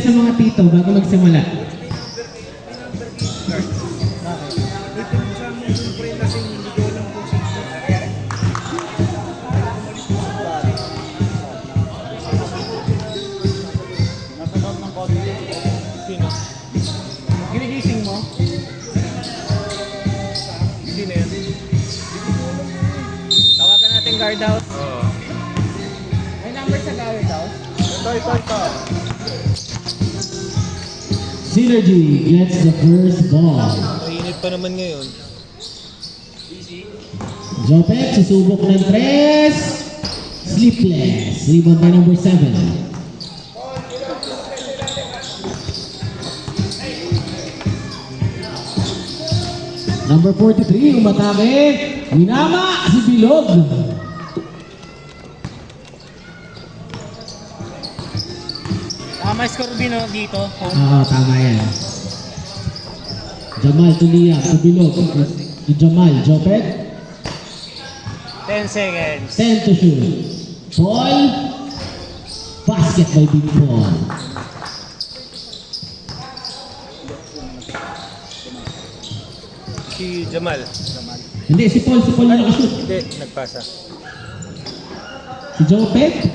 sa mga tito bago magsimula. Ginigising mo? Hindi na yan. Tawagan natin guard house. Oo. May number sa guard house? Ito. Synergy gets the first ball. Mainit pa naman ngayon. Jopek susubok ng 3. Sleepless. Rebound by number 7. Number 43, umatake. Minama si Bilog. May score dito. Oo, tama yan. Jamal Tulia, si Bilog. Si Jamal, Jopek. 10 seconds. 10 to shoot. Paul. Basket by Big Paul. Si Jamal. Hindi, si Paul na nakashoot. Hindi, nagpasa. Si Jopek?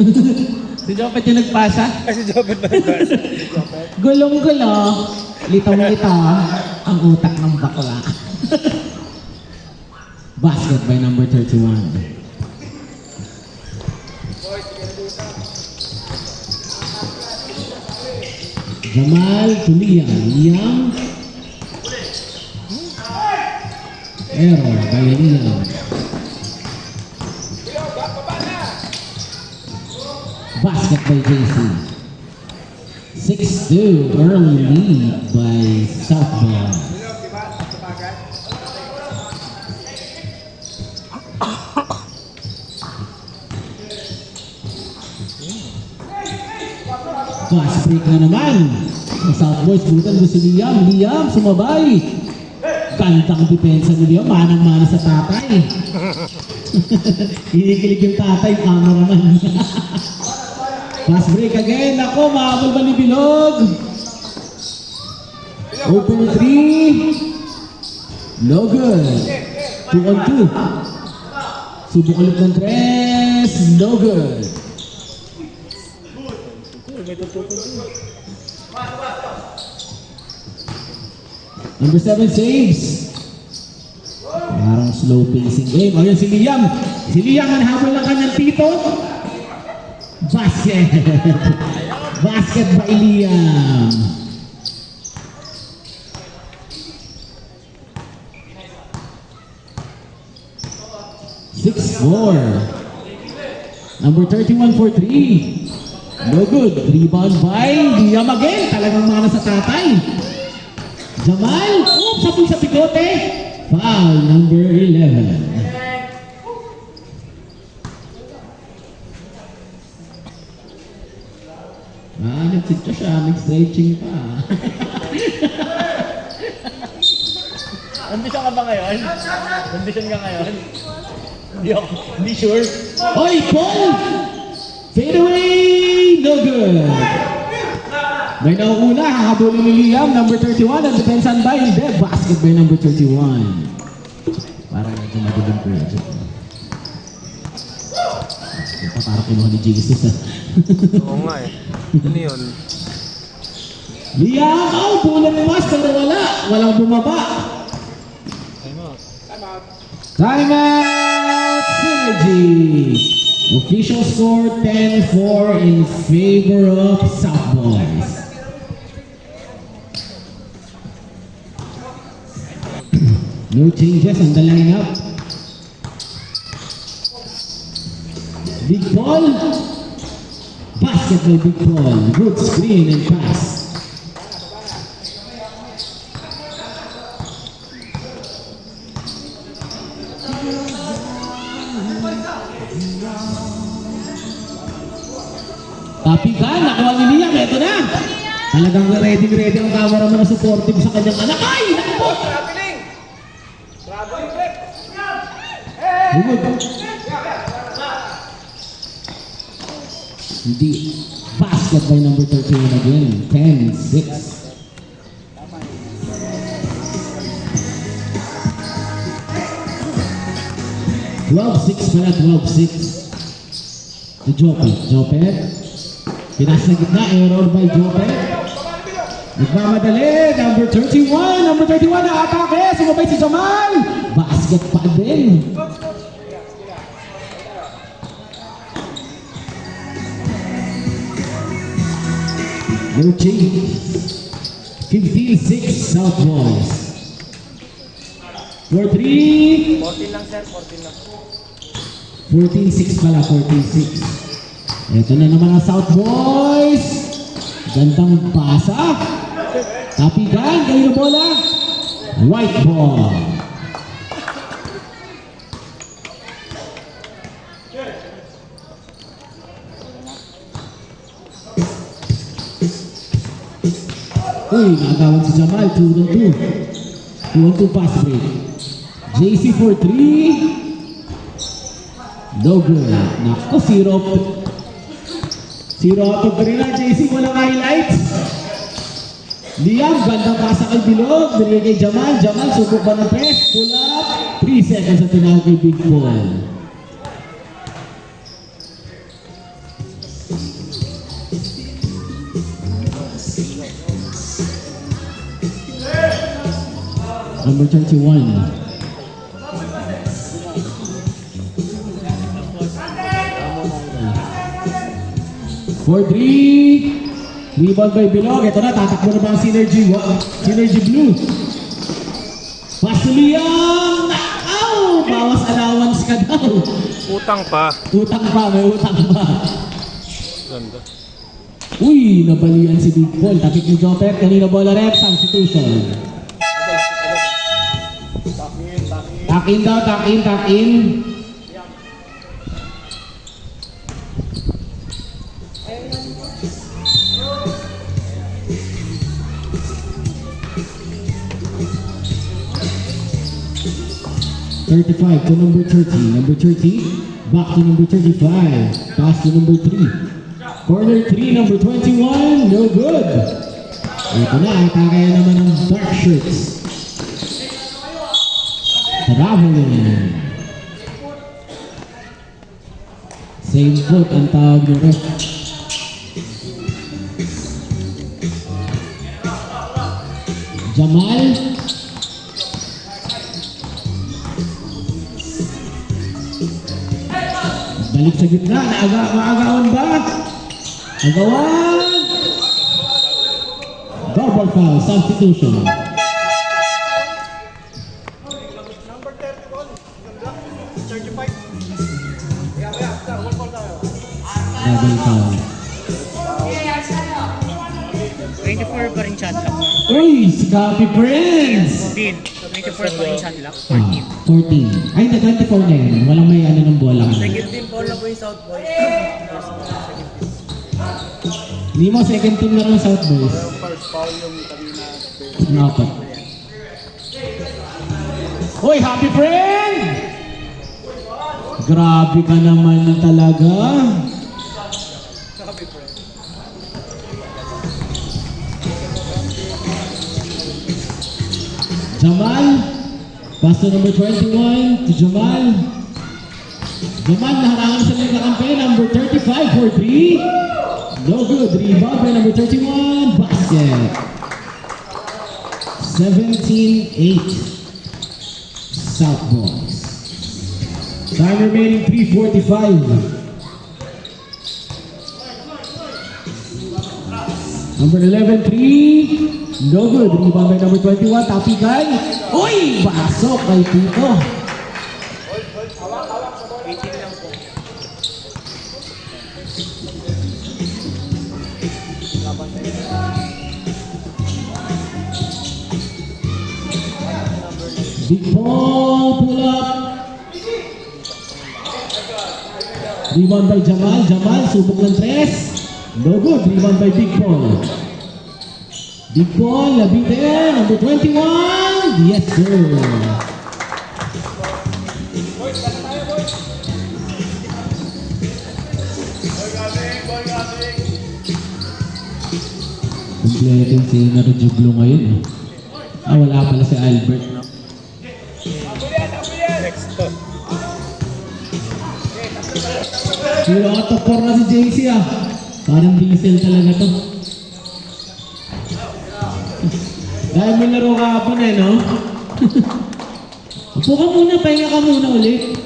Si Jopek yung nagpasa? Si Jopet ba nagpasa? Gulong-gulo. Litaw-litaw ang utak ng bakla. Basket by number 31. Jamal Tulia. Liam. Error by Liam. Basket by JC. 6-2, early lead by Southball. Fast break na naman. Ang South Boys, butan mo si Liam. Liam, sumabay. Gandang depensa ni Liam. Manang-mana sa tatay. Hinikilig yung tatay, cameraman. Fast break again. Ako, mahabol ba ni Bilog? Open 3. No good. 2 on 2. Subok ulit ng 3. No good. Number 7 saves. Parang slow pacing game. Ayun si Liam. Si Liam ang habol ng kanyang tito. Basket. Basket by Liam. Six, 4. Number 31 for 3. No good. Rebound by Liam again. Talagang mana sa tatay. Jamal. Oops, sabong sa pigote. Foul number 11. Nagsit siya, nag-stretching pa. Condition ka ba ngayon? Condition ka ngayon? Hindi sure. Oy, Paul! Fade away! No good! May nauuna, hahabulin ni Liam, number 31, ang depensan by Deb. Basket by number 31. Parang medyo madilim ko yun. Ito parang kinuha ni Jesus. Oo nga eh. Ano yun? Liam, bulan pass, pero wala. Walang bumaba. Time out! Synergy! Official score 10-4 in favor of South Boys. No changes on the lineup. Big Paul. Basket by Big Paul. Good screen and pass. Papigan, nakuha ni Liam. Ito na. Talagang ready ang camera mo na supportive sa kanyang anak. Ay! Naku! Hindi. Basket by number 31 again. 10-6. 12-6 pala, 12-6. Si Jopet. Jopet. Pinasa na gitna. Error by Jopet. Nagmamadali. Number 31. Number 31 na atake. Sumabay si Jamal. Basket pa din. No change. 15-6 South Boys. 4-3. 14 lang sir, 14 lang. 14-6 pala, 14-6. Ito na naman ang South Boys. Gandang pasa. Tapigan, kayo na bola. White ball. Uy, nakagawag si Jamal, 2-2. 2-2 pass break. JC for 3. No good. Nako, 0 up rin na, JC. Walang highlights. Liam, gandang pasa kay Bilog. Binigay kay Jamal. Jamal, subok ba ng press? Pull up. 3 seconds at tinawag kay Big Ball. Number 31. 4-3. Rebound by Bilog. Ito na, tatakbo na ba ang Synergy? Synergy Blue. Pass to Liam. Nakaw! Bawas allowance ka daw. Utang pa. Utang pa, may utang pa. Ganda. Uy, nabalian si Big Paul. Tapik ni Jopet. Kanina bola rep. Substitution. Tuck in daw, tuck in, tuck in. To number 30. Number 30, back to number 35. Pass to number 3. Corner 3, number 21. No good. Ito na, kaya naman ng dark shirts. Traveling. Same foot ang tawag nyo ref. Jamal. Balik sa gitna, maagawan ba? Agawan! Double foul, substitution. Number 30 ball. Ganda. 35. Double foul. 24 pa rin shot clock. Uy, si Copy Prince! Din, 24 pa rin shot clock. 14. Ay, na 24 na yun. Walang may ano ng bola. Second team ball na po yung South Boys. Hindi mo, second team na ng South Boys. First foul yung kanina. Apat. Uy, happy friend! Grabe ka naman talaga. Jamal, pass to number 21 to Jamal. Jamal, naharangan sa mga kampe, number 35 for 3. No good. Rebound by number 31. Basket. 17-8. South Boys. Time remaining 3:45. Number 11, 3. No good. Rebound by number 21. Tapigan. Uy! Pasok kay Tito. 18 lang po. Big ball, pull up. Rebound by Jamal. Jamal, subok ng 3. No good. Rebound by Big Ball. Big Ball, labitin. Number 21. Yes, sir. Kompleto yung senior Jublo ngayon. Wala pala si Albert. Next to. Zero out of 4 na si JC Parang diesel talaga to. Dahil may laro kahapon no? Upo ka muna, pahinga ka muna ulit.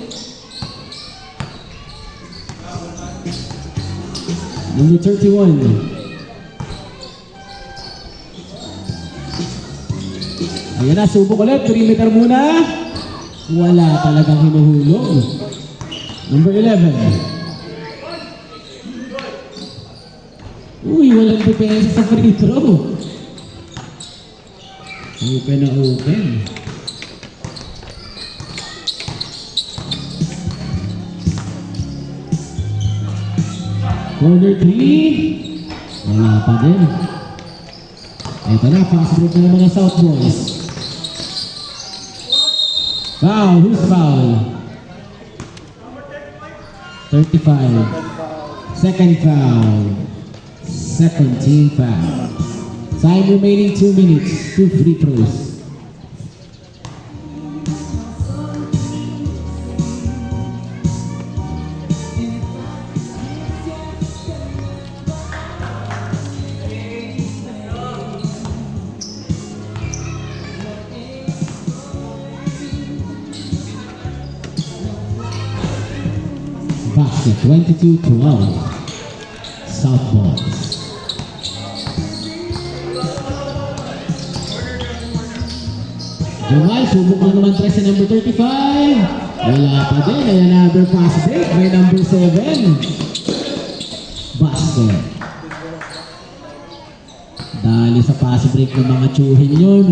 Number 31. Ayan na, subok ulit. Perimeter muna. Wala talagang hinuhulog. Number 11. Uy, walang depensa sa free throw. Open na open. Corner 3. Wala pa din. Ito na, fast break na ng mga South Boys. Foul, who's foul? 35. Second foul. Second team foul. Time remaining 2 minutes. 2 free throws. Basket 22-12. South Boys. Jamal, subok na naman try sa number 35. Wala pa din. Ay another fast break by number 7. Basket. Dali sa fast break ng mga tsuhin yun.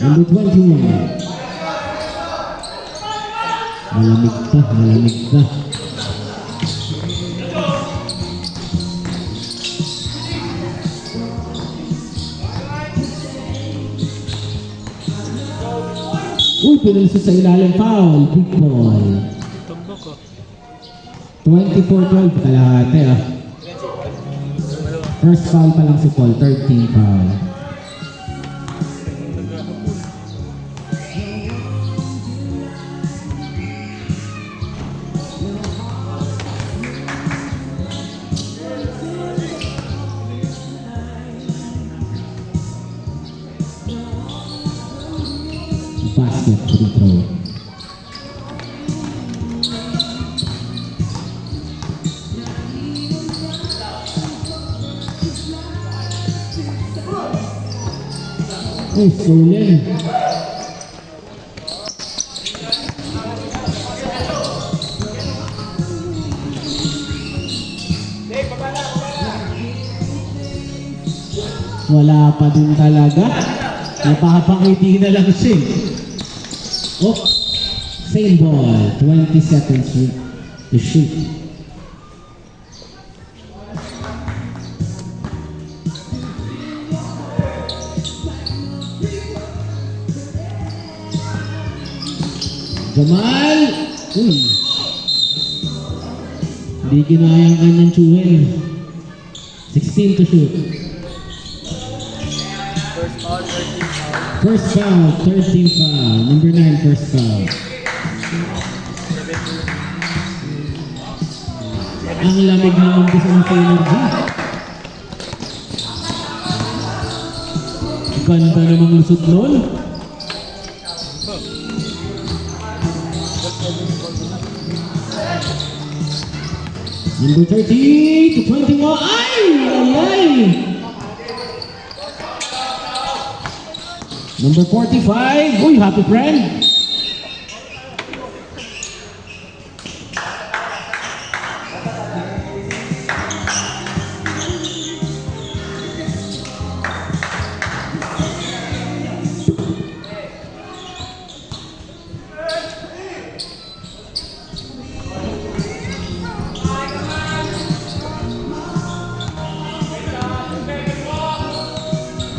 Number 21. Malamig na, malamig na. Uy, pinulso sa ilalim foul. Big ball. Tumbok ko. 24-12 kalahati First foul pa lang si Paul, 13 foul. Basket free throw. Oh, stolen. Wala pa din talaga. Napapangiti na lang siya. Oh, same ball. 20 seconds to shoot. Jamal! Uy! Hindi ginaya ang kanyang tsuhin. 16 to shoot. First foul, 13 foul. First foul, 13 foul. Number 9, first foul. Ang lamig na umpisa ng energy. Ganda namang lusot nun. Number 30 to 21. Ay! Ay! Ay! Number 45. Uy, happy friend.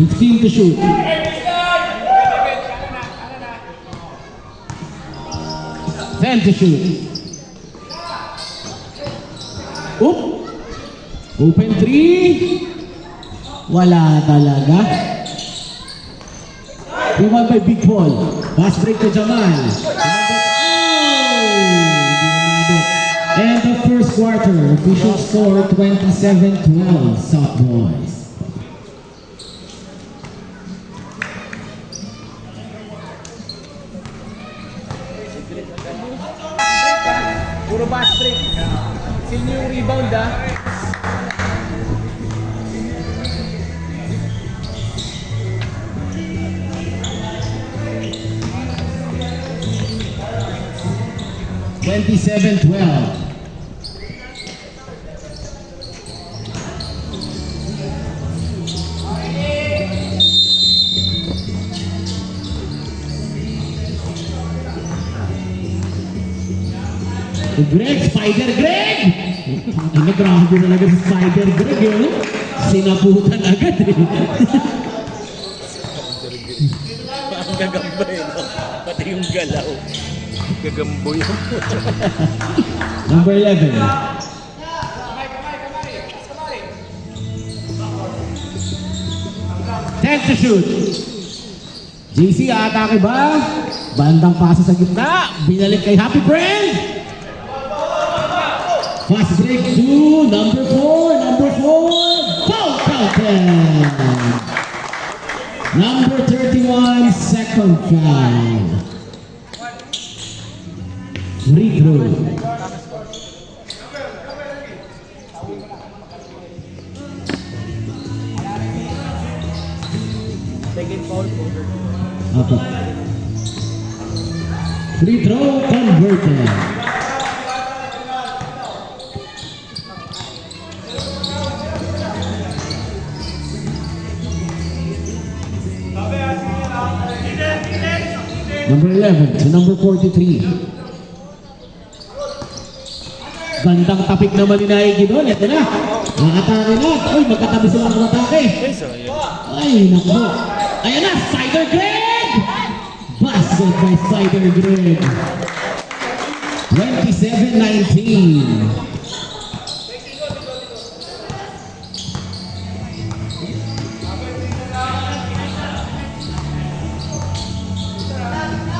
$15 to shoot. 10 to shoot. Oop! Open 3. Wala talaga. Rebound by Big Paul. Pass break to Jamal. And the first quarter, official score 27-12, South Boys. Puro pass break. Sino yung rebound ah? Twenty-seven, 12. Greg, Spider Greg! Ano, grabe talaga si Spider Greg, eh. Sinaputan agad, eh. Ang gagambay, no? Pati yung galaw. Gagambo yun. Number 11. Ten to shoot. JC, atake ba? Bandang pasa sa gitna. Binalik kay Happy Friend. Fast break to number 4. Number 4. Foul counted. Number 31, second foul. Free throw. Second foul po. Okay. Free throw converted. Number 11 to number 43. Gandang tapik naman ni Naigi doon. Ito na. Nakatake na. Uy, magkatabi sila ng atake. Ay, naku. Ayan na, Spider Greg! Basket by Spider Greg. 27-19.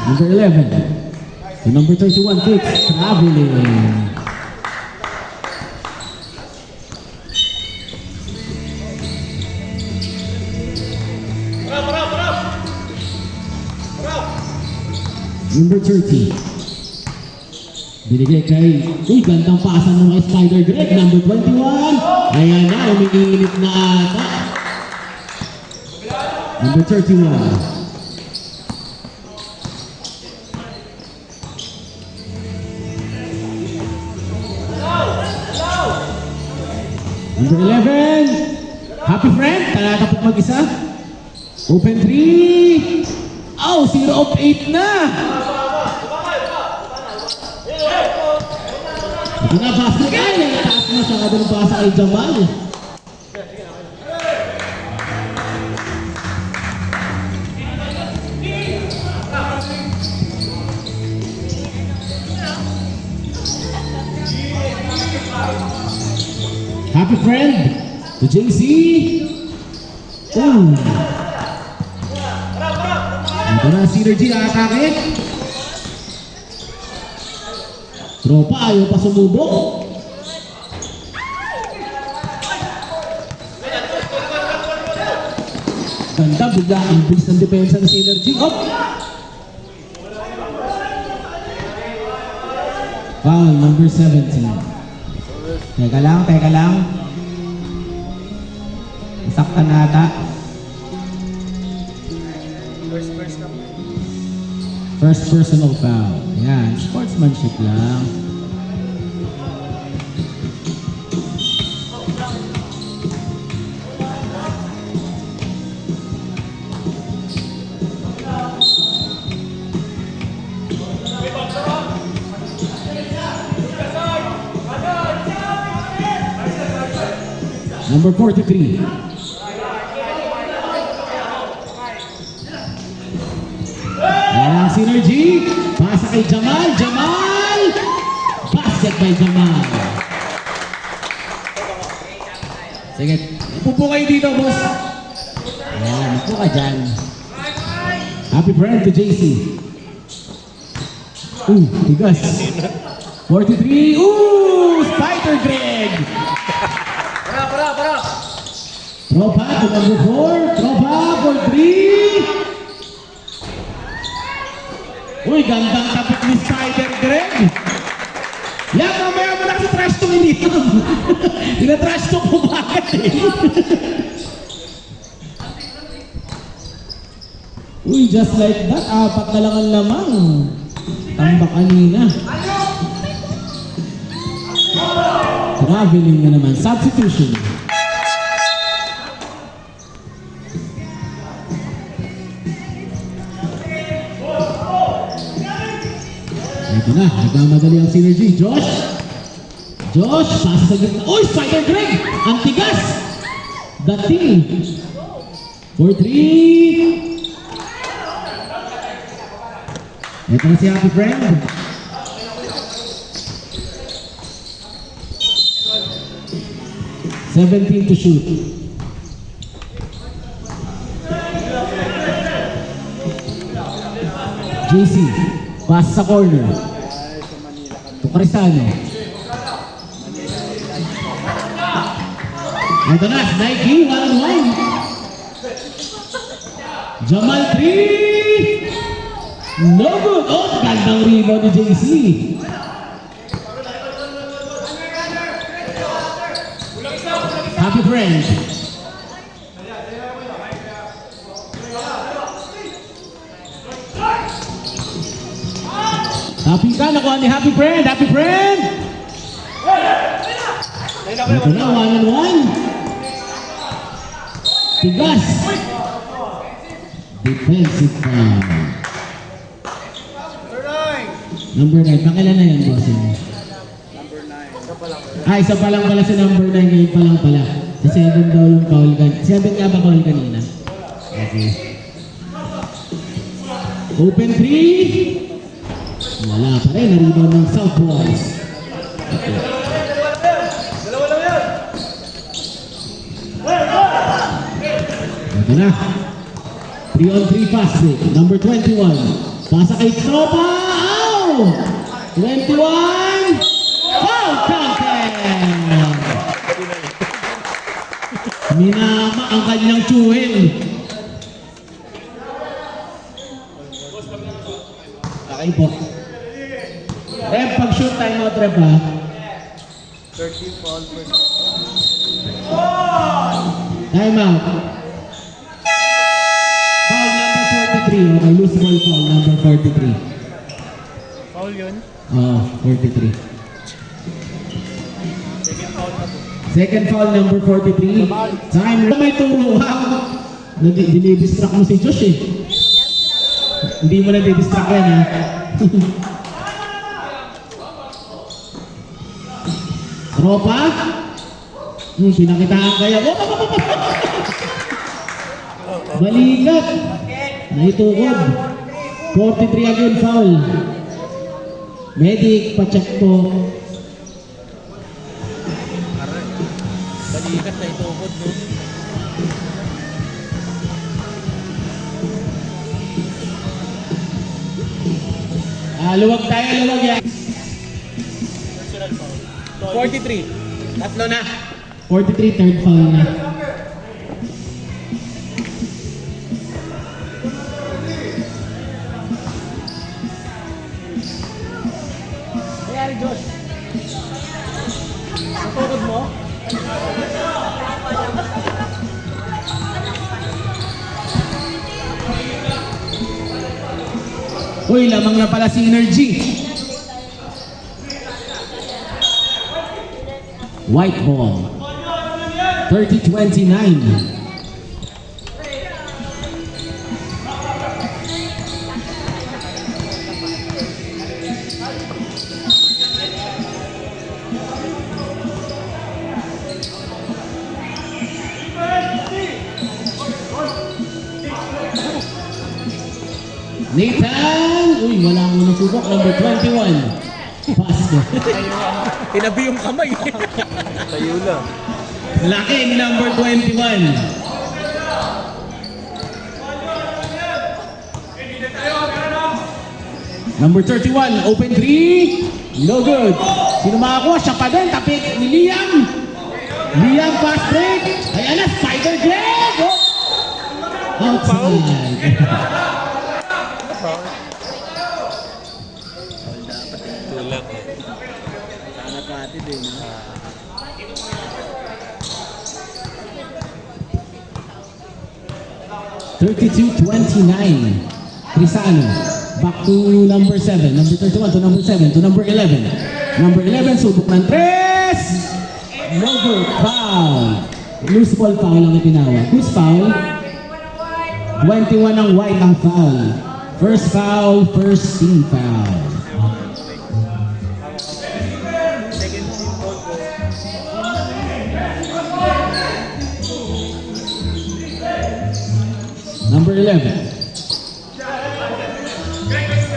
Number 11 to number 31, Fitz, traveling. Number 30. Binigay kay, uy, gandang pasa ng mga Spider Greg. Number 21. Ayan na, umiinit na ata. Number 31. Number 11, Happy Friend, talatapot mag-isa. Open 3. Oh, 0 of 8 na. Ito na, basket ay. Nataas na siya ng basa kay Jamal. Happy Friend to JC. Ooh. Ito na, Synergy atake. Tropa, ayaw pa sumubok. Ganda, bigla ang bilis ng depensa ng Synergy. Up! Foul, number 17. Teka lang. Saktan na ata. First personal foul. Yan, sportsmanship lang. Number 43. Walang synergy. Pasa kay Jamal. Jamal! Basket by Jamal. Sige, upo kayo dito, boss. Ayan, upo ka dyan. Happy friend to JC. Tigas. 43. Spider Greg. Para. Tropa to number 4. Tropa for 3. Gandang tapit ni Spider Greg. Yan, mamaya mo na kasi trash talk dito. Tina-trash talk mo bakit eh. Just like that, 4 na lang ang lamang. Tambak kanina. Traveling na naman. Substitution. Ito na, nagmamadali ang synergy. Josh, pasa sa gitna. Spider Greg! Ang tigas! Dating. 4-3. Ito na si Happy Friend. $17 to shoot. JC, pass sa corner. Tukarisano. Ito na, Nike, 1-on-1. Jamal 3. No good. Gandang rebound ni JC. Happy Friend. Happy ka, nakuha ni Happy Friend. Happy Friend. Ito na, 1-on-1. Tigas. Defensive foul. Number 9. Pakilan na yan, bossing? Number 9. Isa pa lang pala si number 9. Ngayon pa lang pala. Sa 7 daw yung foul kanina. 7 nga ba foul kanina? Okay. Open 3. Wala pa rin. Naribaw ng South Boys. Okay. Ito na. 3-on-3 pass break. Number 21. Pasa kay Tropa. 21. Foul counted. Minama ang kanyang tsuhin. Okay po. Rep, pag-shoot time out, Rep, ha? 13 foul per. Time out. Foul number 43. Okay, loose ball foul number 43. Foul yun? 43. Second foul na po. Second foul number 43. Time. May turo. Dinidistract mo si Josh eh. Hindi mo na didistract yan ha. Tropa? Pinakitaan kaya. Balikat. Naitukod. 43 again foul. Medic, pacheck po. Balikat na itukod, no? Luwag tayo, luwag yan. 43. Tatlo na. 43, third foul na. Nangyari, Josh? Natukod mo? Uy, lamang na pala si Energy. White ball. 30-29. Nathan! Uy, wala akong nasubok. Number 21. Basket. Tinabi yung kamay. Tayo lang. Laki ni number 21. Number 31, open 3. No good. Sino makakuha? Siya pa din. Tapik ni Liam. Liam fast break. Ayan na, Spider Greg. Oh. Outside. Tulak. Sana pati din. 32-29. Crisano. Back to number 7. Number 31 to number 7 to number 11. Number 11, subok ng 3. No good. Foul. Loose ball foul ang itinawag. Who's foul? 21 ang white ang foul. First foul, first team foul. Number 11.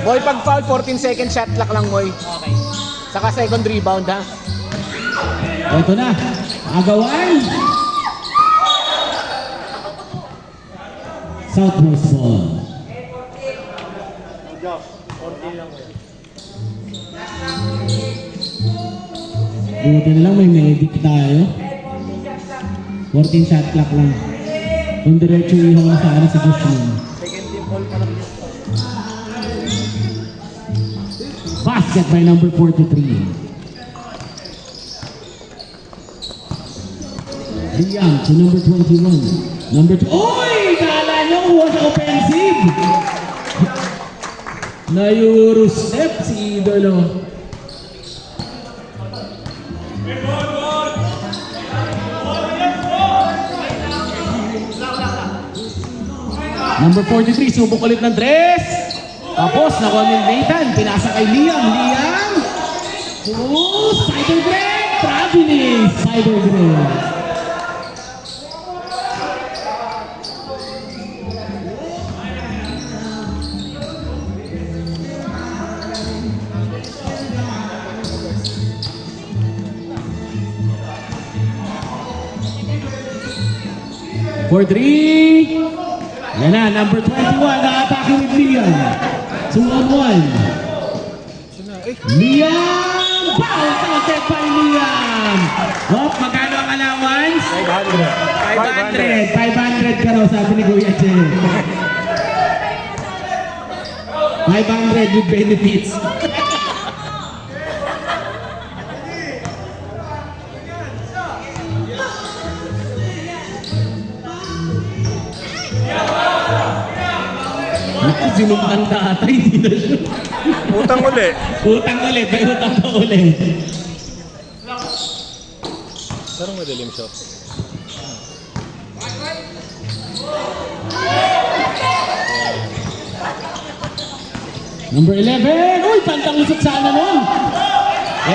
Boy, pag foul, 14 second shot clock lang, boy. Okay. Saka second rebound, ha? Ito na. Agawan. Southwest ball. Buti na lang may medic tayo. 14 shot clock lang. Kung diretso ihaw na sa ano si Joshua. Second team ball pa lang. Basket by number 43. Liam to number 21. Number 2. Oy! Kala nyo kuha sa offensive! Na-Euro step si Idolo. Number 43, subok ulit ng dress. Tapos, nakuha ni Nathan. Pinasa kay Liam. Liam! Oh, Spider Greg! Traveling! Spider Greg. For 3. Yan na, number 21, na-atake with Liam. 2-on-1. Liam! Foul counted by Liam! Oh, magkano ang allowance? 500. 500 ka raw, sabi ni Kuya Che. 500 with benefits. Sinong ang tatay, hindi na siya. Utang uli. Utang ulit, may utang pa ulit. Parang madalim shot. Number 11. Uy, pantang usok sana nun.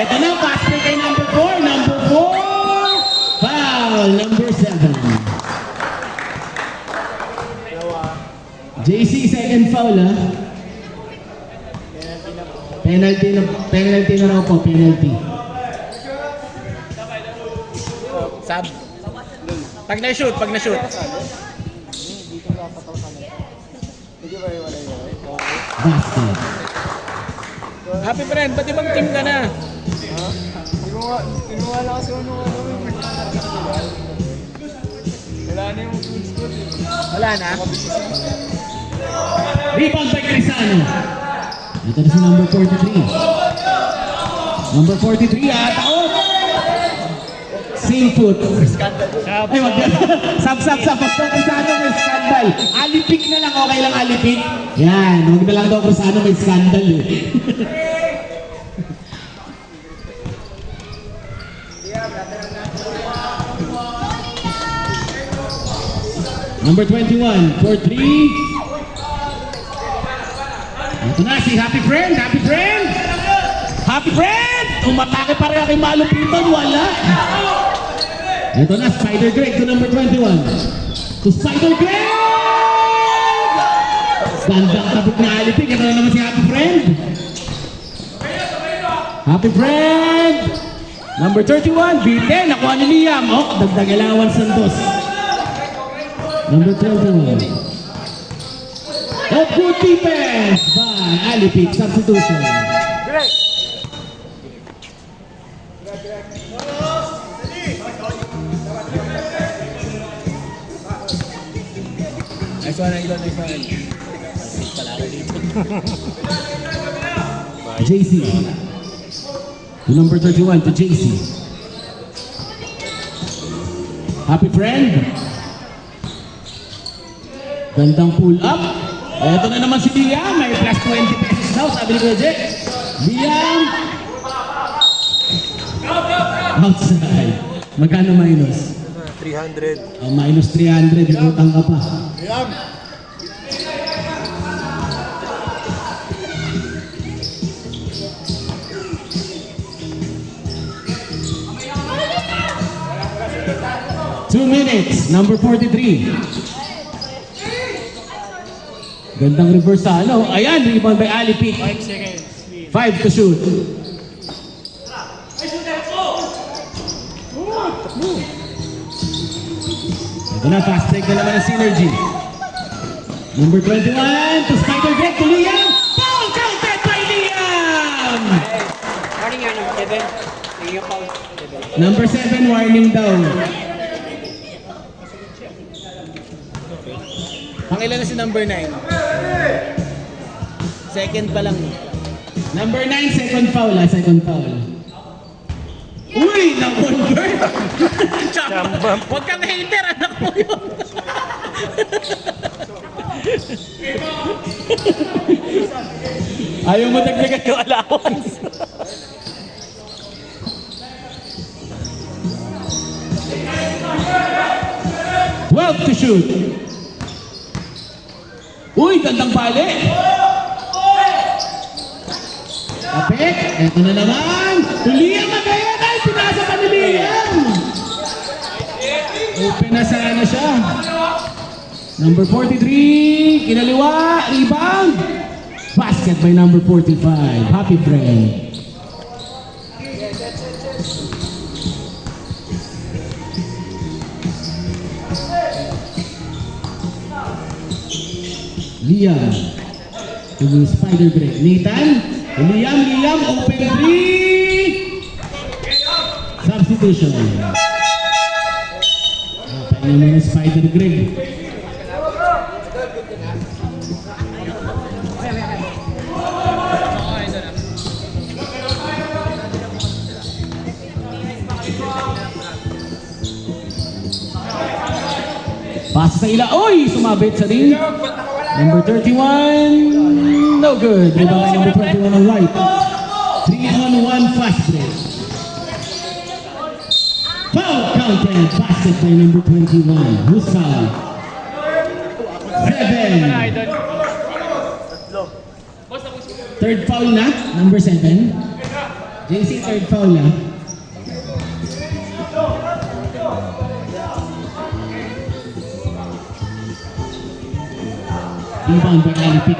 Eto na, pass play kay number 4. Number 4. Foul. Number 7. JC, second foul, ha? Penalty na raw po, penalty. Sab. Pag na-shoot, pag na-shoot. Basket. Happy friend, ba't ibang team ka na? Kinuha lang kasi ano. Wala na yung food score. Wala na? Rebound by Crisano. Ito na si number 43. Number 43, out. Same foot. Ay, wag na. Sab. Pag Crisano may scandal. Alipik na lang, okay lang alipik. Yan, wag na lang daw Crisano may scandal eh. Number 21, for 3. Ito na si Happy Friend, Happy Friend! Happy Friend! Umatake pa rin kay Malupiton, wala. Ito na, Spider Greg to number 21. To Spider Greg! Gandang tabok ni Alipik. Ito na naman si Happy Friend. Happy Friend! Number 31, B10. Nakuha ni Liam. Oh, dagdag allowance Santos. Number 21. Oh, good defense by Alipik. Substitution. Nice one, Idol. Nice one. JC. To number 31, to JC. Happy Friend. Gandang pull up. Eto na naman si Liam. May plus 20 pesos daw, sabi ni Kuya. Liam. Outside. Magkano minus? 300. Minus 300. Utang ka pa. Two minutes, number 43. Gandang reverse sa ano. Ayan, rebound by Alipik. 5 seconds. 5 to shoot. Ito na, fast break na naman ang Synergy. Number 21 to Spider Greg to Liam. Foul counted by Liam! Warning yan, number 7. Tingin yung foul. Number 7, warning daw. Pangilan na si number 9. Second pa lang. Number 9, second foul second foul. Uy, na-convert! Chamba. Huwag kang hater, anak mo yun. Ayaw mo dagdagan yung allowance. Well to shoot. Uy, gandang bali. Kapit, eto na naman. Liam Magayan ay pinasa pa ni Liam. Open na sana siya. Number 43, kinaliwa, rebound. Basket by number 45, Happy Friend. Liam to the Spider Break. Nathan, Liam, open three. Substitution. Pahinga mo ng Spider Greg. Pasa sa ila. Oy! Sumabit sa ring. Number 31. No good. Rebound by number 21 on right. 3-on-1 fast break. Foul counted. Basket by number 21. Who's foul? 7. Third foul na. Number 7. JC, third foul na. Rebound by Alipik.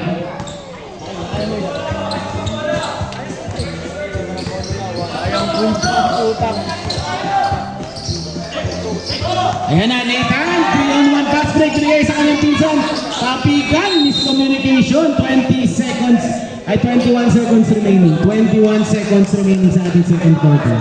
Ayan na, Nathan. 3-on-1 fast break. 3 sa kanyang pinsan. Tapikan. Miscommunication. 20 seconds. Ay, 21 seconds remaining. 21 seconds remaining sa ating second quarter.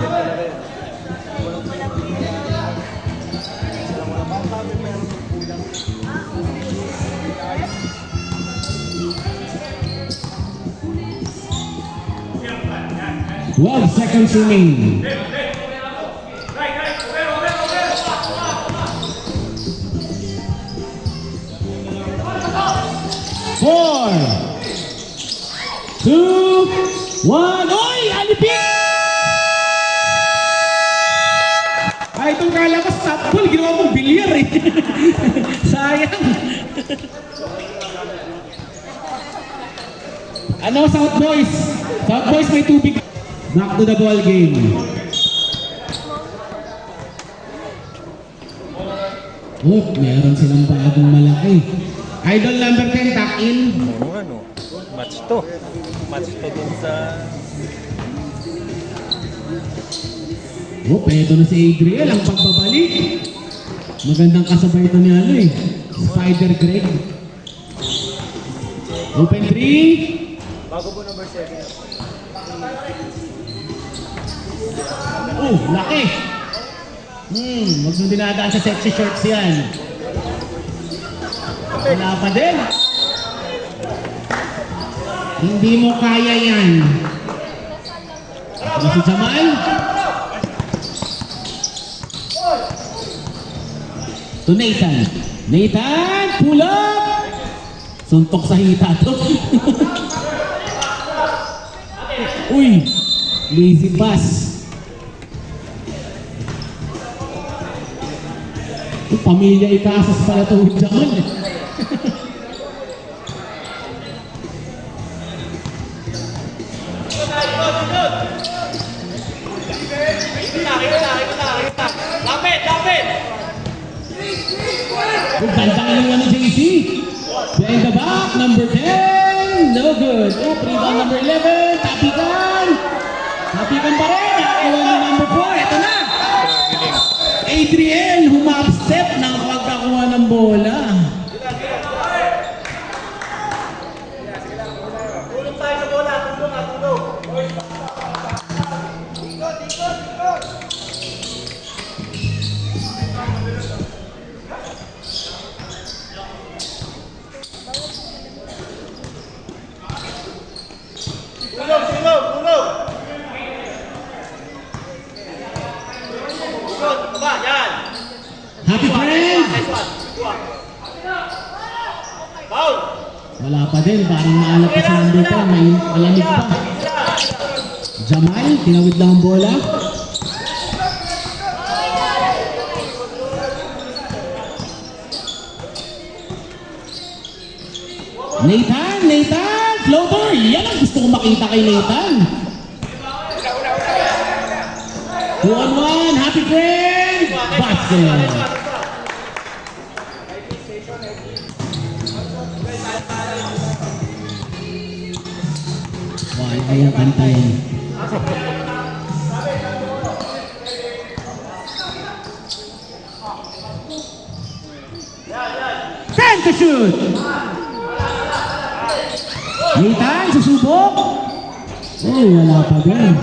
Twelve seconds remaining. Four, 2, 1. Oy! Alipik! Ay, itong kala ko stop ball. Ginawa mong bilyar eh. Sayang. Ano, South Boys? South Boys may tubig. Back to the ball game. Oh, meron silang bagong malaki. Idol number 10, tuck in. Oo, ano. Match to. Match to dun sa... Oh, pedo na si Adriel, ang pagbabalik. Magandang kasabay ito ni ano eh. Spider Greg. Open 3. Bago po number 7. Oh, laki. Wag mo dinadaan sa sexy shorts yan. Wala pa din. Hindi mo kaya yan. Ito na si Jamal. To Nathan. Nathan, pull up! Suntok sa hita to. Uy, lazy pass. Pamilya ikasas pala ito Jamal. Gandang inuwan ni JC. Behind the back, number 10. No good. Oh, rebound number 11. Tapikan. Tapikan pa rin. Iwan ni number 4. Ito na. Adriel, humap-step ng pagkakuha ng bola. Happy friends! Wala pa din, parang maalap pa sa number 10, may malamig pa. Jamal, tinawid lang ang bola. Nathan, floater! Yan ang gusto ko makita kay Nathan. 2-on-1, happy friends! Basket! Ay, ang kantayin. Time to shoot! Nathan, susubok! Oh, wala pa din.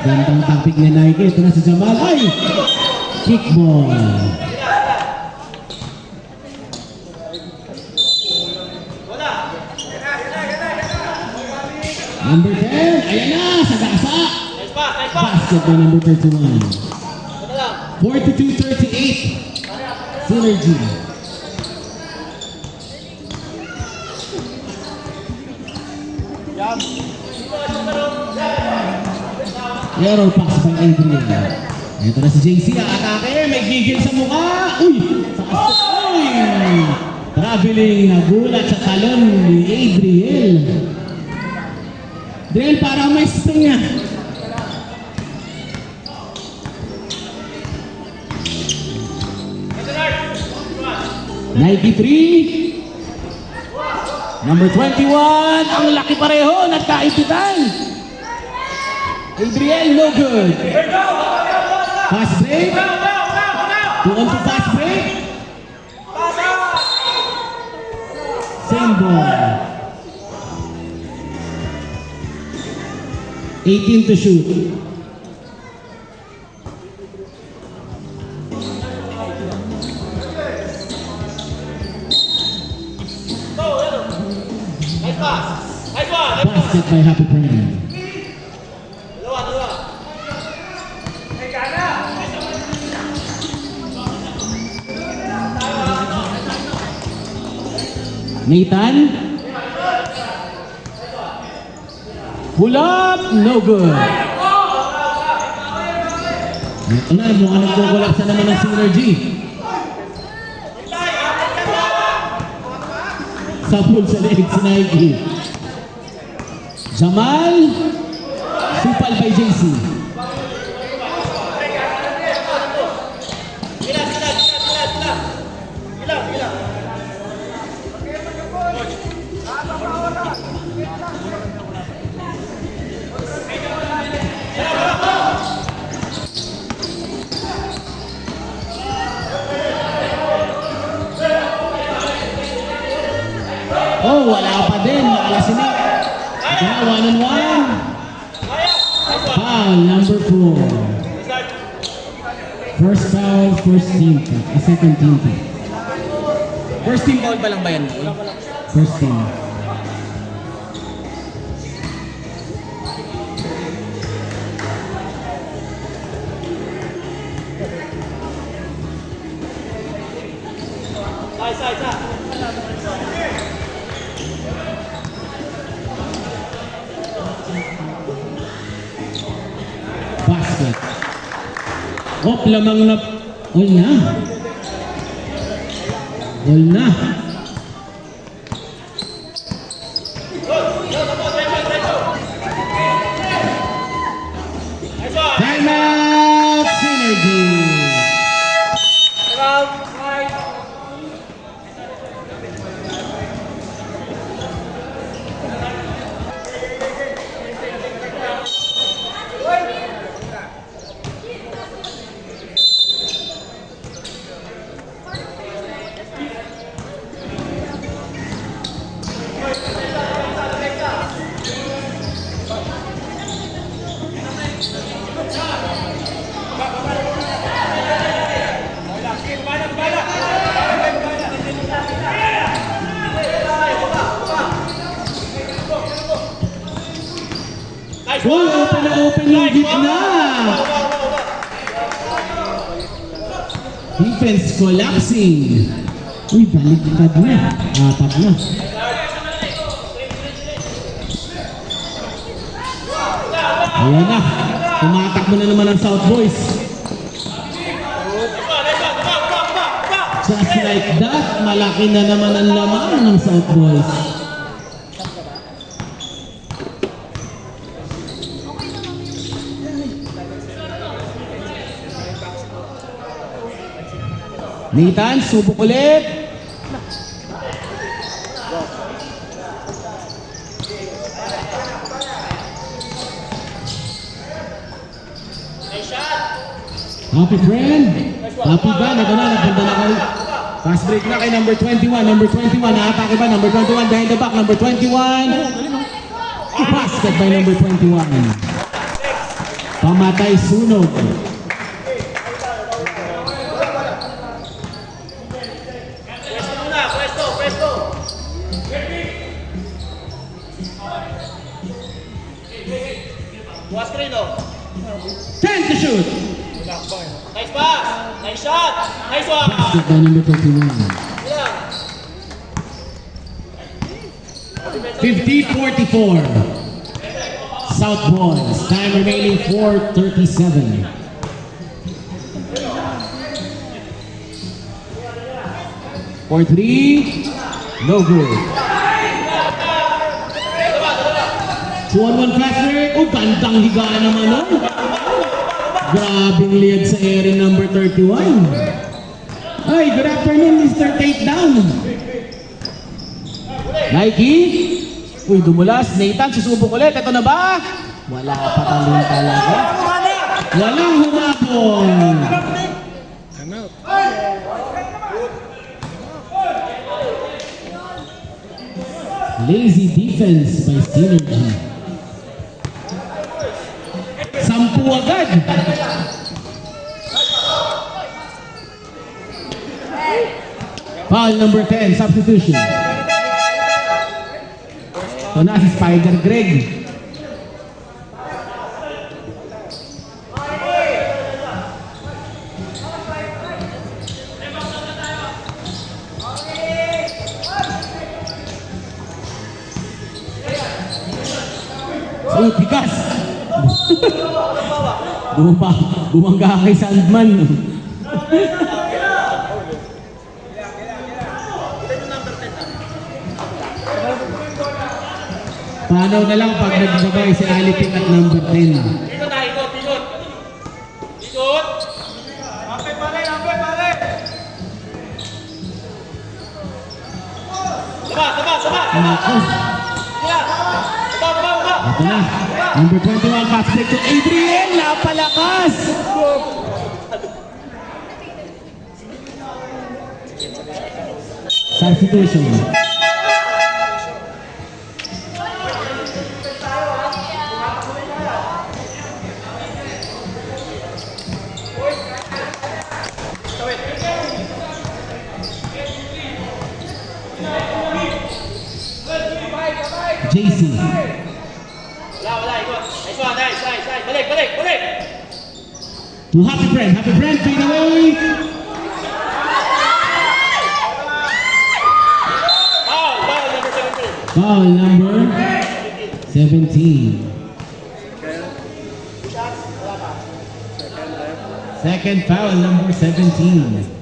Gandang topic ni Nike. Ito na si Jamal. Ay! Kickball. Number 10. Ayan na! Sagasa! Basket by number 31. 42-38. Synergy. Error pass by Adriel. Ito na si JC, atake, may gigil sa mukha. Uy! Sa astok, uy! Traveling, nagulat sa talon ni Adriel. Adriel, para may spring niya. Nike 3. Number 21, ang laki pareho, nagkaipitan. Adriel, no good. Fast break. 2-on-2 fast break. Same ball. 18 to shoot. Basket by Happy Friend. Nathan. Pull up, no good. Ito na, mukhang nagkukulapsa naman ng Synergy. Sapul sa leeg si Nike. Jamal. Supal by JC. Oh, wala pa din. Nakalasinip. Yeah, 1-on-1. Foul, number 4. First foul, first team. Second team. First team foul pa lang ba yan? First team. Basket. Oh, lamang na. All na. All na. Time out, Synergy. Oh, open na open yung gitna. Defense collapsing. Uy, baliktad na. Apat na. Ayan na. Tumatakbo na naman ang South Boys. Just like that, malaki na naman ang laman ng South Boys. Nathan, subok ulit. Happy friend. Happy ba? Ito na, nagpunta na kayo. Fast break na kay number 21. Number 21, naatake ba? Number 21 behind the back. Number 21. Basket by number 21. Pamatay sunog. Time to shoot. Nice pass! Nice shot! Nice one! Basket by number 21. 50-44. South Boys. Time remaining 4:37. For three, no good. 2-on-1 fast break. Oh, gandang higaan naman nun. Grabing lead sa area number 31. Ay, good afternoon, Mr. Takedown. Nike. Uy, dumulas. Nathan, susubok ulit. Ito na ba? Wala pa talon talaga. Walang humabong. Lazy defense by Synergy. 10 agad. Foul number 10, substitution. Ito na si Spider Greg. Oh, tikas! Bumangga kay Sandman. Paano na lang pag nagsabay si Alipin at number 10? Ikot na, ikot, ikot! Ikot! Ampay pare, ampay pare! Labas, labas! Nako. Ito na. Number 21, pass break to Adriel. Napalakas. Substitution. JC. Wala, ikot. Nice one, nice. Balik. To Happy Friend, fade away. Foul, number 17. Foul number 17. Second foul number 17.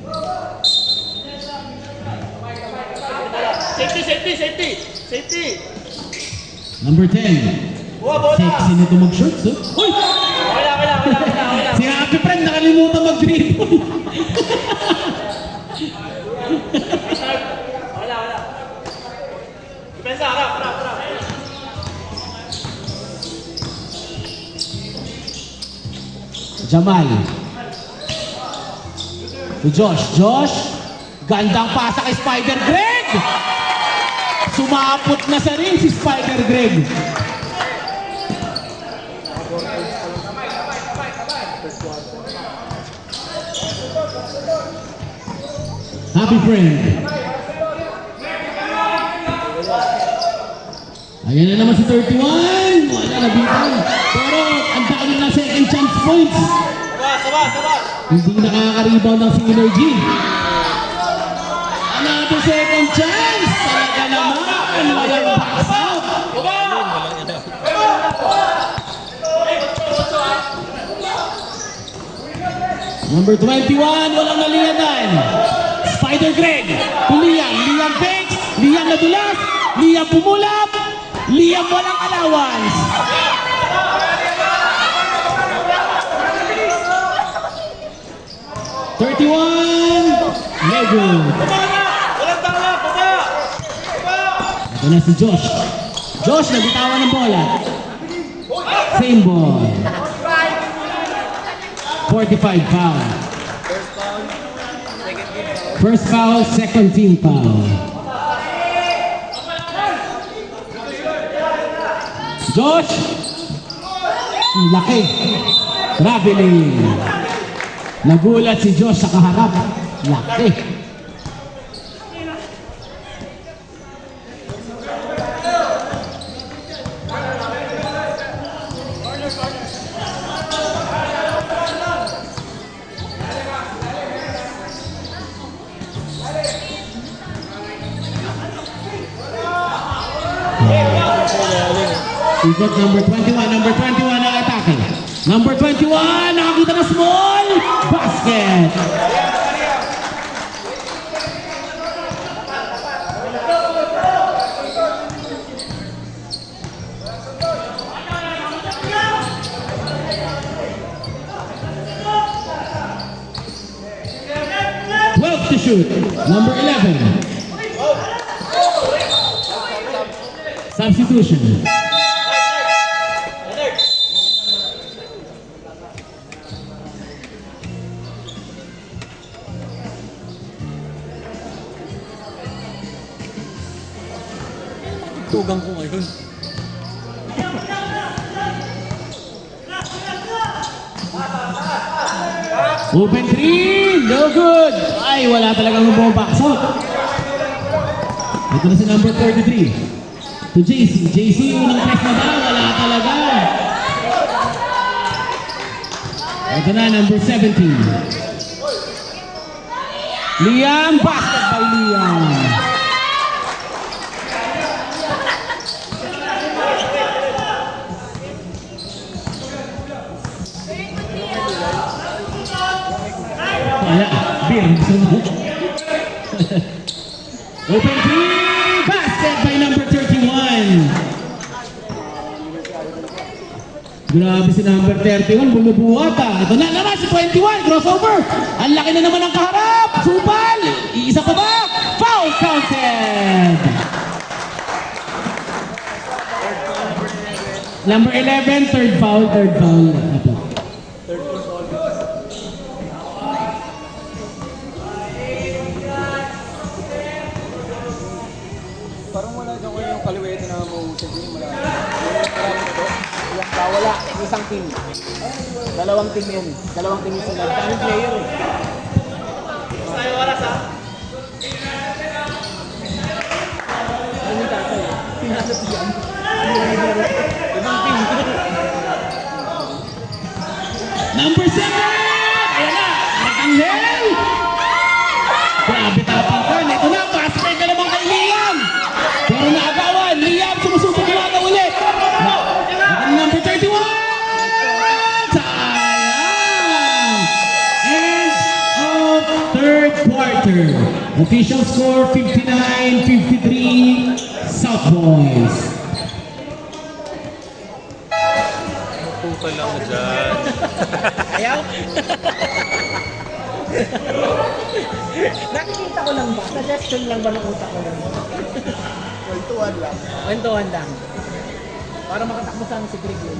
Safety. Number 10. Bola. Sexy nito mag-shorts, oh. Uy! Wala. Si Happy Friend nakalimutan mag-dribble. Wala. Depensa, harap. Jamal. To Josh. Gandang pasa kay Spider Greg. Sumapot na sa ring si Spider Greg. Happy Friend. Ayan na naman si 31. Wala na bitan. Pero ang dami na second chance points. Sabas. Hindi nakaka-rebound ng Synergy. Another second chance. Talaga naman. Walang box out. Number 21, walang naliyadan. Spider Greg. To Liam. Liam fakes. Liam nadulas. Liam pumulap. Liam walang allowance. No good. Walang tama, baba! Ito na si Josh. Josh, nagitawan ng bola. Same ball. 45 foul. First foul, second team foul. Josh! Laki. Traveling. Nagulat si Josh sa kaharap. Laki. Ikot number 21 ang atake. Number 21, nakakita na small basket. To shoot. Number 11. Substitution. Tugang ko ngayon. Open three, no good. Ay, wala talagang box out. Ito na si number 33. To JC. JC, unang press na ba? Wala talaga. Ito na, number 17. Liam, basket by Liam. Wala, beer, gusto mo. Open three, basket by number 31. Grabe si number 31, bumubuhat ah. Ito na naman si 21, crossover. Ang laki na naman ang kaharap. Supal, isa pa ba? Foul counted. Number 11, third foul. Ito. Parang wala daw kayo yung kaliwete na mausap yun. Wala. Isang team. Dalawang team yun. Dalawang team yung sunod. Daming player eh. Tayo oras ha. Ano yung tatay? Pinasap yan. Ibang team. Number 7! Ayan na! Natanghel! Grabe tapang ka. Ito na, paspay ka naman kay Liam! Pero naagawan, Liam sumusubok yung aga ulit! Number 31! Sayang! End of third quarter. Official score 59-53 South Boys. Puka lang dyan. Ayaw? Nakikita ko lang ba? Suggestion lang ba ng utak ko lang? Kwentuhan lang. Kwentuhan lang. Para makatakbo sana si Greg yun.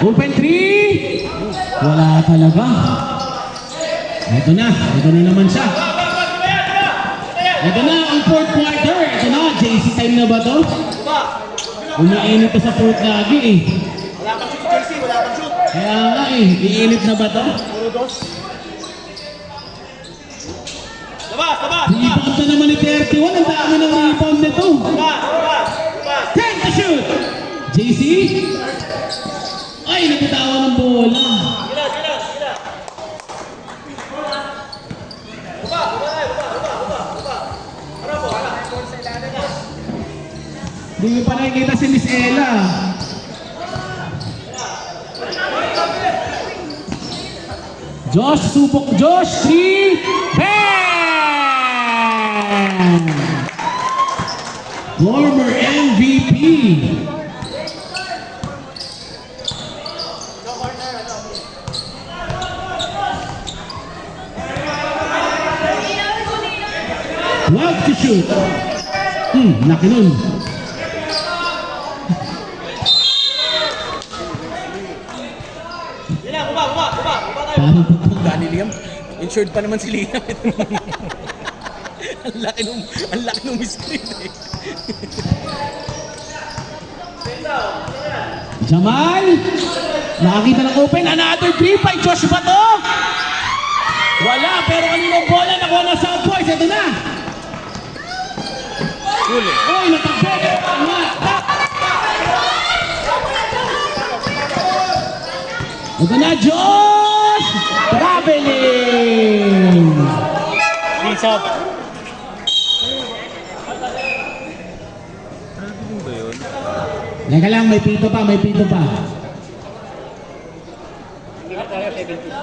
Open 3! Wala talaga. Ito na naman siya. Ito na ang fourth quarter. Ito na, JC time na ba to? Umiinit to sa fourth lagi eh. Wala pang shoot, JC. Wala pang shoot. Kaya nga eh, iinit na ba to? Puro dos. Labas, labas. Rebound na naman ni 31. Ang dami ng rebound nito. Labas, labas, labas. 10 to shoot! JC? Ay, nagkatawa ng bola. Gila, gila, gila. Baba, baba tayo, baba. Ano po, ala? Hindi mo pa nakikita si Miss Ella. Josh, subok Josh, 3, bang! Former MVP. Love to shoot. Laki nun. Gila, baba tayo. Parang Dani Liam. Insured pa naman si Liam. ang laki nung screen eh. Jamal, nakakita ng open, another 3 by Josh ba to? Wala, pero kaninong bola nakuha ng South Boys, ito na. Uy, natagpeg. Ito na, Josh! Traveling! Peace out. Traveling ba yun? Teka lang, may pito pa.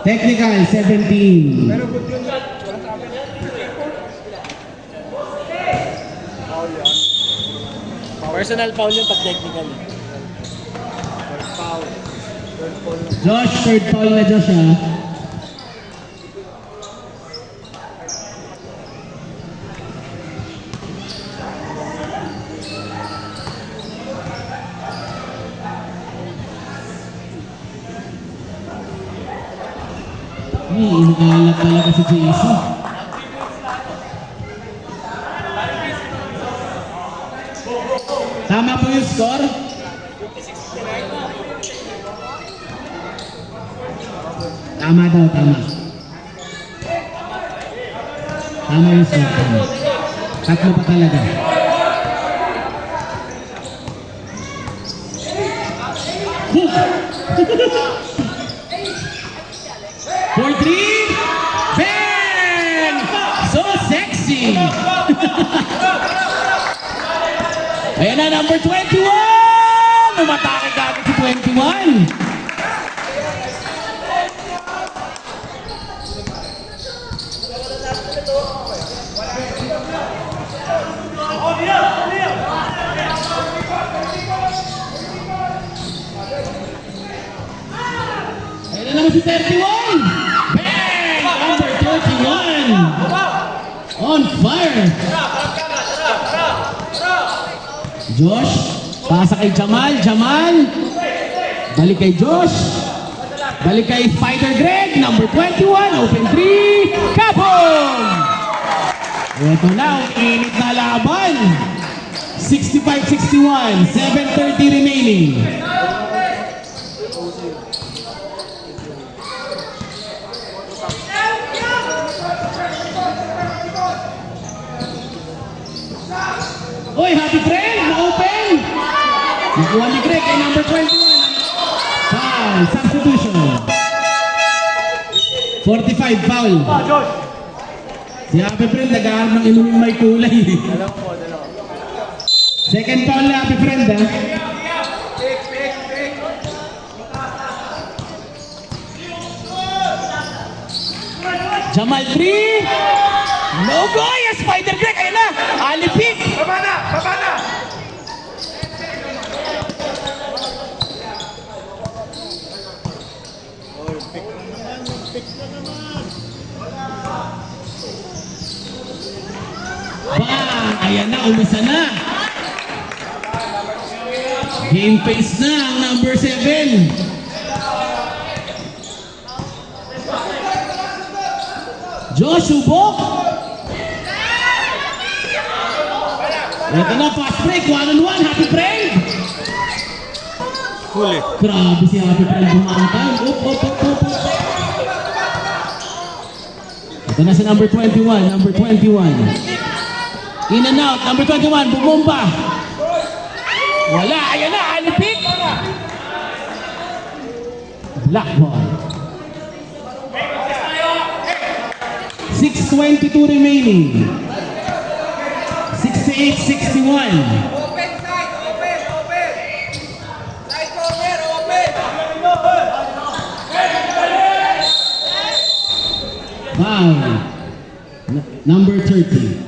Technical, 17. Personal foul yun pag technical. Josh, third foul na Josh ha. Inaalat talaga si JC. Tama po yung score? Tama daw, tama. Tama yung score. Tama. Tatlo pa talaga. Hook! 4-3! Bang! So sexy! Ayan na, number 21! Umatake kagad si 21! Ayan na naman si 31! Bang! On fire! Josh, pasa kay Jamal. Jamal, balik kay Josh. Balik kay Spider Greg, number 21, open 3, kapon! Ito na, ang init na laban. 65-61, 7:30 remaining. Oy, happy friend, na-open! Nakuha ni Greg kay number 21. Foul, substitution. 45, foul. Si Happy Friend, nag-aaral ng inumin may kulay. Second foul na Happy Friend, ha? Jamal 3. No go! Yes, Spider Greg, ayun na! Alipik! Baba na! Baba na! Bang! Ayan na, umisa na. Game face na ang number 7. Josh, subok. Ito na, fast break. 1-on-1, Happy Friend. Huli. Grabe si Happy Friend bumangkay. Up. Ito na si number 21. Number 21. In and out. Number 21. Bumomba. Wala. Ayan na. Alipik. Black ball. 6:22 remaining. 68-61. Open side! Open! Side corner! Open! Foul. Number 30.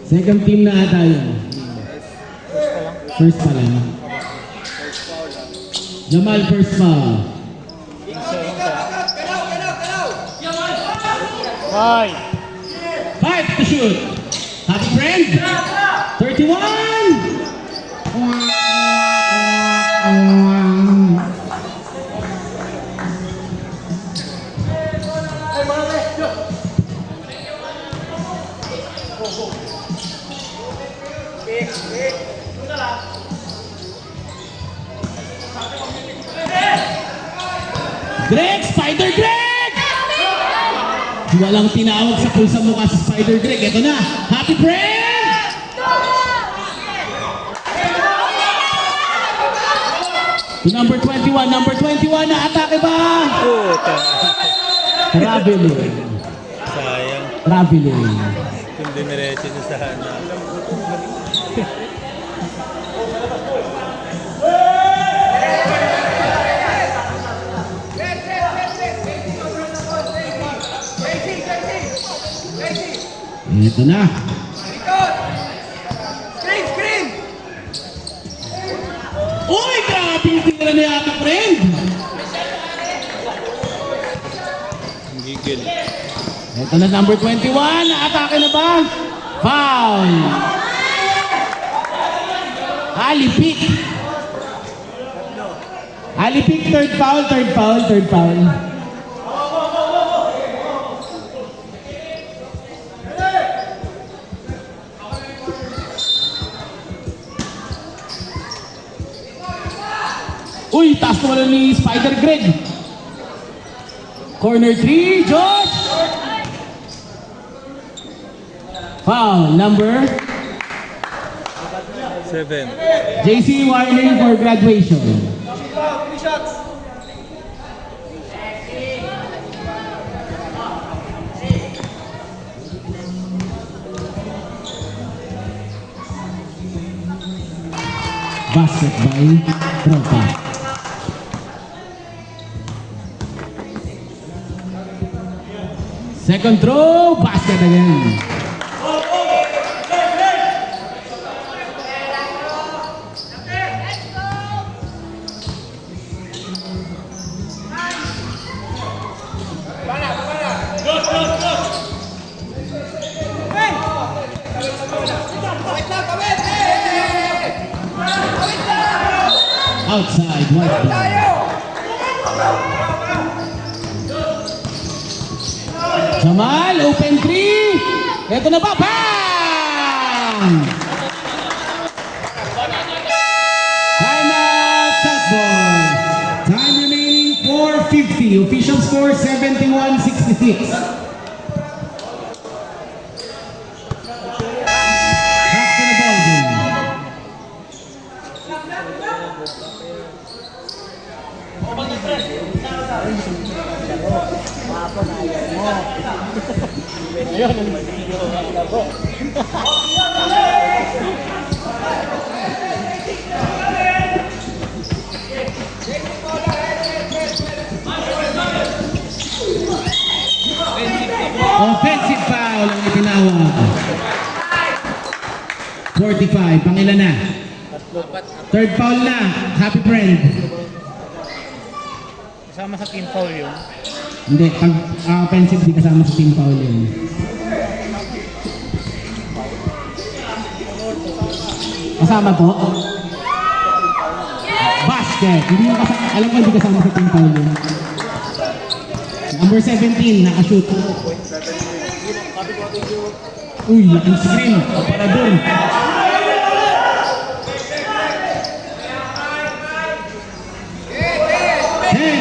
Second team na tayo. First pa lang. Jamal, first foul. Ay! 5 to shoot. Happy Friend. 31. Greg, Spider Greg! Walang tinawag sa pulsa mukha si Spider Greg. Ito na, Happy Friend! To number 21. Number 21 na atake ba? Puta. Traveling. Sayang. Traveling. Kung diniretso niya sa hanap. Ito na. Screen! Uy, grabe yung tira ni Happy Friend. Ang gigil. Ito na number 21. Atake na ba? Foul. Alipik. Alipik, third foul. Uy, taas ko wala ni Spider Greg. Corner 3, Josh. Foul, number 7. JC warning for graduation. 3 shots! Basket by Tropa. Second throw, basket again. Outside, white ball. Jamal, open three. Ito na ba? Bang! Time out, shot ball. Time remaining 4:50. Official score 71-66. Back to the ball game. Offensive foul ang itinawag. 45, pangilan na? Third foul na, happy friend. Kasama sa team foul yun. Hindi, pag offensive di kasama sa team foul yun. Kasama po? Basket. Hindi mo kasama, alam ko hindi kasama sa team foul yun. Number 17, nakashoot. Uy, laking screen. Para dun.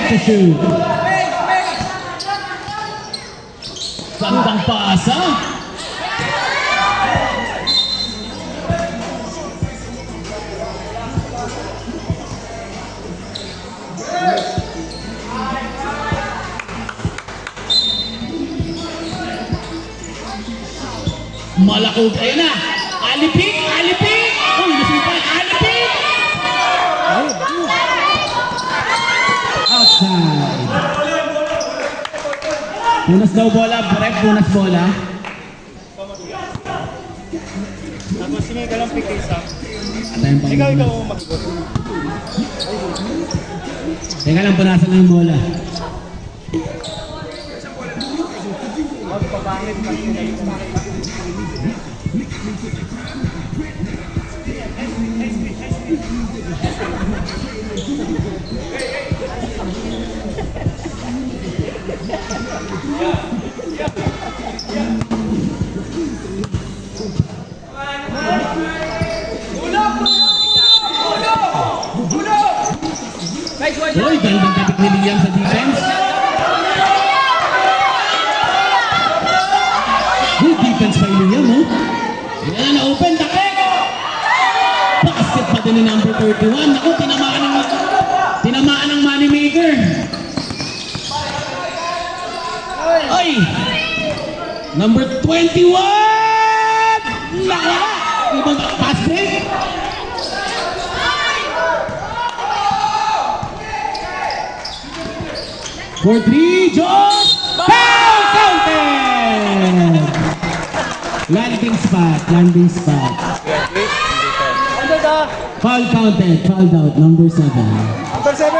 To shoot. Sandang pasa. Malakog. Ayan na. Alipin, alipin. Uy, nasipan. Alipin. Outside. Punas daw bola, rep, punas bola. Tapos sige ka lang pick isa. Antayin pang Ikaw bola. mag-go. Teka lang, punasan lang yung bola. Uy, gandang kapit ni Liam sa defense. Good defense by Liam, oh. Yan na, open, takik! Basket pa din ni number 31. Ako, tinamaan ng moneymaker. Ay! Number 21! Nakala! Ibang pass break. For three, Josh! Foul counted! Landing spot, landing spot. Foul counted, fouled out, number 7. Number 7!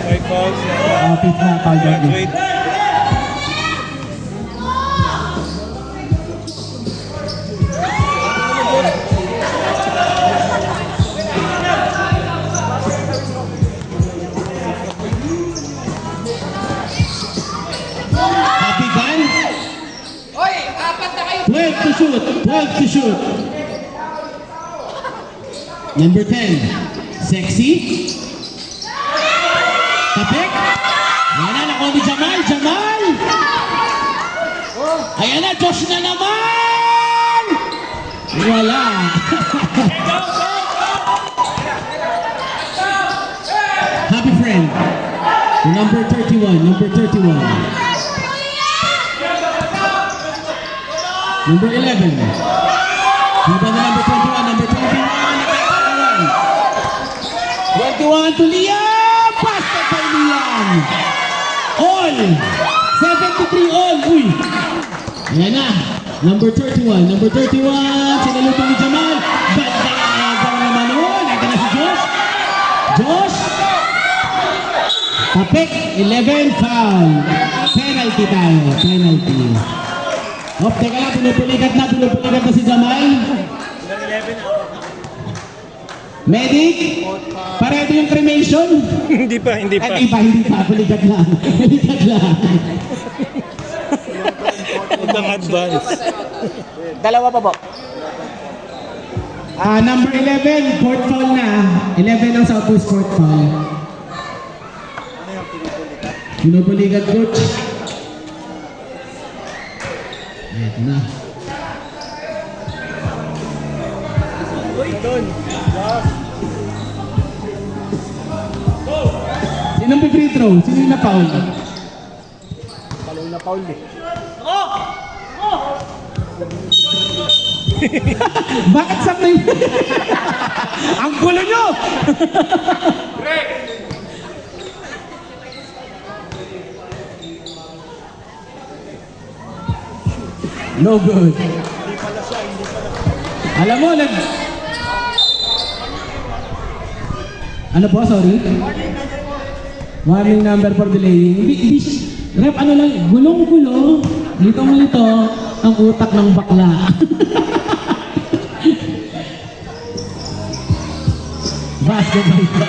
Five fouls. Fifth na, fouled out. Wait. Happy gun? 12 to shoot, 12 to shoot. Number 10, Sexy. Tapik. Ayan na, nakuha ni Jamal, Jamal. Ayan na, Josh na naman. Wala. Happy friend. Number 31, number 31. Number 11. Diba na number 21, number 21. 21 to Liam! Basket by Liam! All! 73 all! Uy! Ayan na! Number 31, number 31! Sinalutong ni Jamal! Ganda na agaw naman nun! Ito na si Josh! Josh! Tapik, 11 foul. Penalty tayo, penalty. Op, teka lang, pinupulikat na si Jamal. Medic, pareho yung cremation. Hindi pa, hindi pa. Ay, hindi pa, pulikat lang. Pulikat lang. Huwag kang advance. Dalawa pa po. Number 11, fourth foul na. 11 ang Southwest fourth foul. Pinupulikat, coach. Ito na. Sinong free throw? Sino yung na-foul? Talong na foul eh. Bakit sa may... Ang gulo nyo! No good. Alam mo, Ano po, sorry? Warning number for delaying. Hindi rep, ano lang, gulong-gulo. Litong-lito ang utak ng bakla. Basketball ito.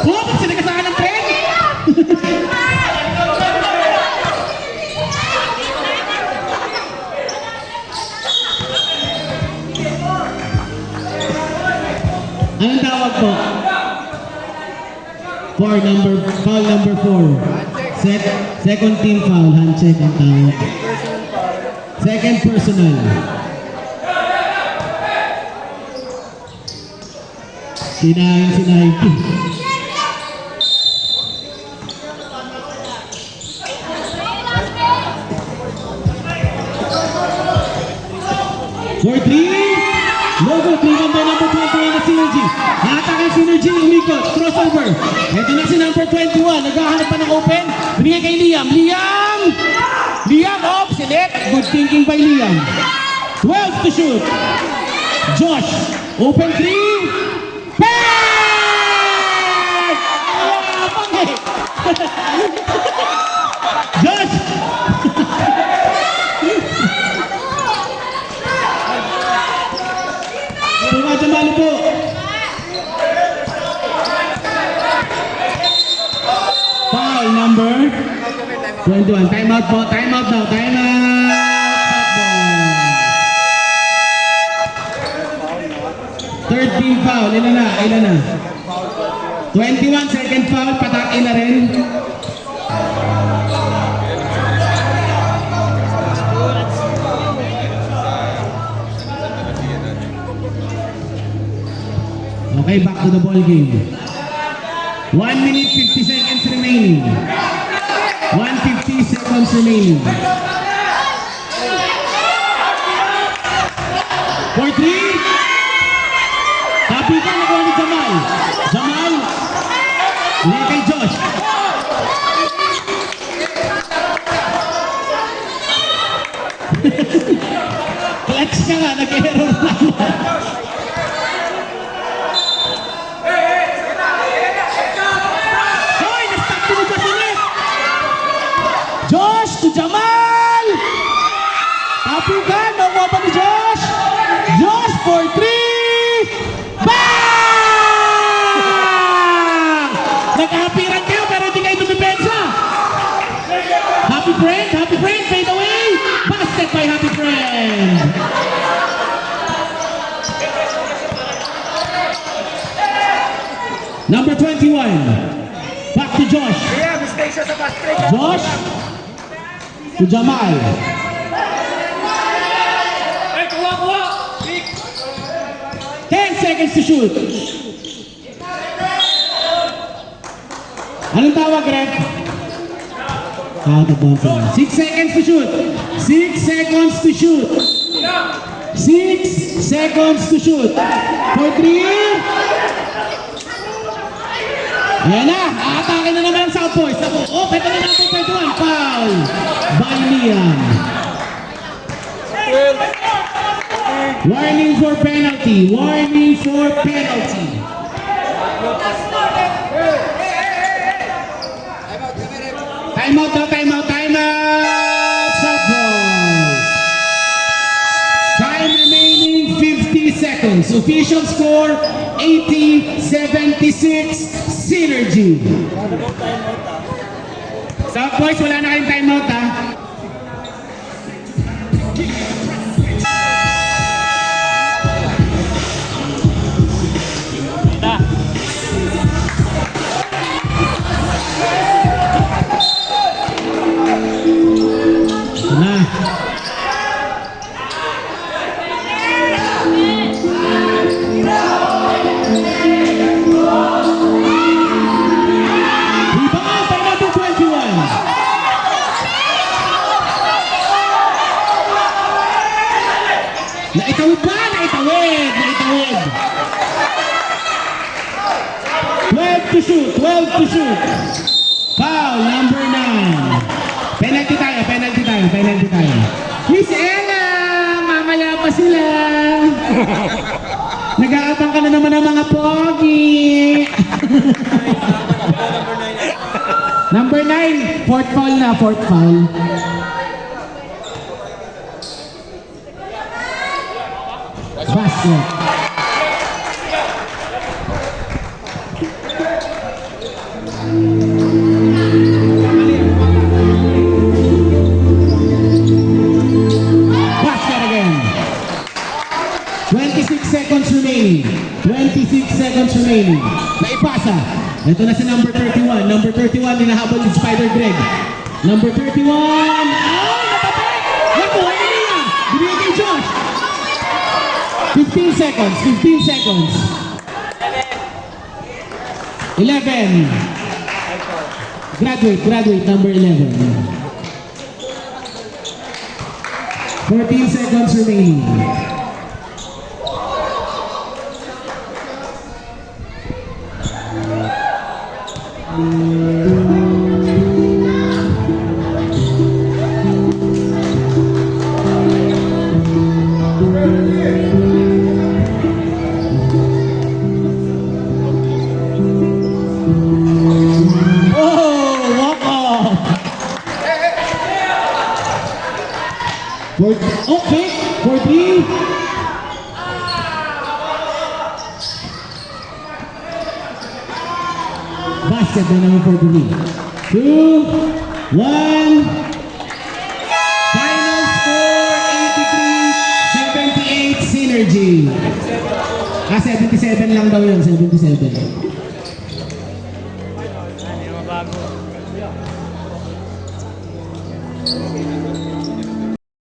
Oh, sinagasahan ng tren! Anong tawag po? Foul number 4. Second team foul, hand check ang tawag. Second personal. Sinahin. For 3. Logo, 3 number 21 na Synergy. Nakatake ang Synergy, umikot, crossover. Ito na si number 21, naghahanap pa ng open. Binigay kay Liam. Liam, off, select. Good thinking by Liam. 12 to shoot. Josh, open 3. Pass! Ayabang eh. Josh! Jamal po. Foul number 21. Time out po. Time out daw. Time out. Third team foul. Ilan na? 21 second foul. Patake na rin. Okay, back to the ball game. 1 minute 50 seconds remaining. 150 seconds remaining. For 3. Tapi ka nagawa ni Jamal. Hindi kay Josh. Clutch ka nga, nag-error na. To Jamal! Tapukan! Nakuha pa ni Josh! Josh for 3! Bang! Nagkahapiran kayo pero hindi kayo dumipensa! Happy friend! Fade away! Basket by Happy Friend! Number 21. Back to Josh. Yeah, mistake siya sa fast break. Josh to Jamal. Ay, kuha! 10 seconds to shoot. Anong tawag, ref? Out of bounds. 6 seconds to shoot. 6 seconds to shoot. 6 seconds to shoot. For 3. Ayan na, aatake na naman ang South Boys. Oh, ito na natin 21. Foul by Liam. Warning for penalty. Warning for penalty. Timeout daw, timeout, timeout! Shot ball. Time remaining 50 seconds. Official score 80-76 Synergy. South Boys, wala na kayong timeout ha. Na. Rebound, penalty 21. Naitawid ba? Naitawid! Naitawid! 12 to shoot! 12 to shoot! Foul number 9. Penalty tayo, penalty tayo, penalty tayo. Miss Ella! Mamaya pa sila! Nag-aabang ka na naman ng mga pogi! Number 9, fourth foul na, fourth foul. Basket. Basket again. 26 seconds remaining. 26 seconds remaining. Naipasa. Ito na si number 31. Number 31, hinahabol ni Spider Greg. Number 31. Oh, natatay! Nakuha niya! Binigay kay Josh. 15 seconds. 15 seconds. 11. Graduate, number 11. 14 seconds remaining. Okay, for 3. Basket na naman for 3. 2, 1. Final score 83-78 Synergy. 77 lang daw yun, 77. Hindi mabago.